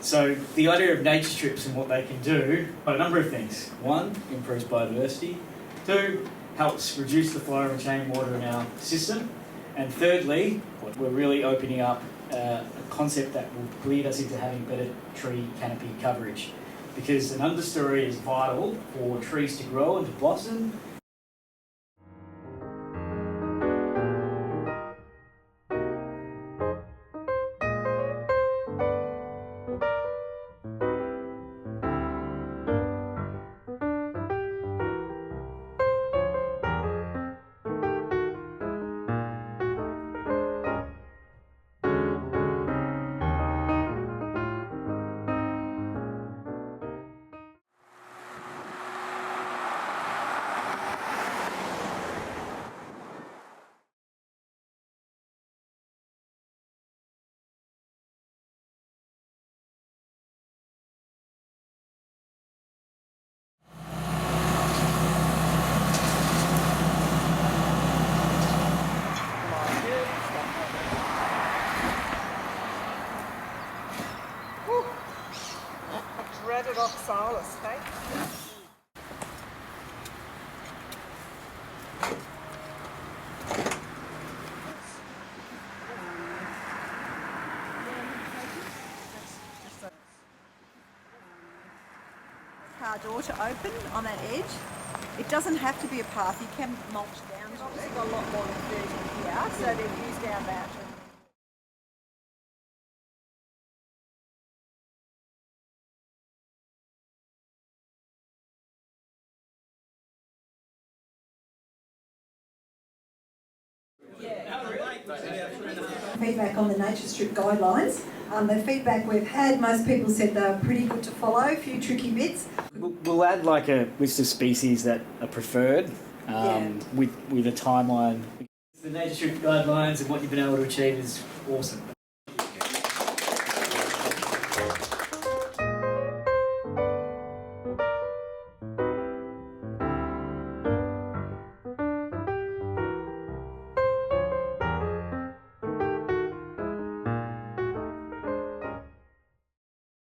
So the idea of nature strips and what they can do, a number of things. One, improves biodiversity. Two, helps reduce the flow and retain water in our system. And thirdly, we're really opening up a concept that will lead us into having better tree canopy coverage, because an understory is vital for trees to grow and to blossom. Dreaded oxalis, hey? Car door to open on that edge. It doesn't have to be a path, you can mulch down. It's obviously got a lot more inversion here, so they've used our that. Feedback on the nature strip guidelines. The feedback we've had, most people said they're pretty good to follow, a few tricky bits. We'll add like a list of species that are preferred with a timeline. The nature strip guidelines and what you've been able to achieve is awesome.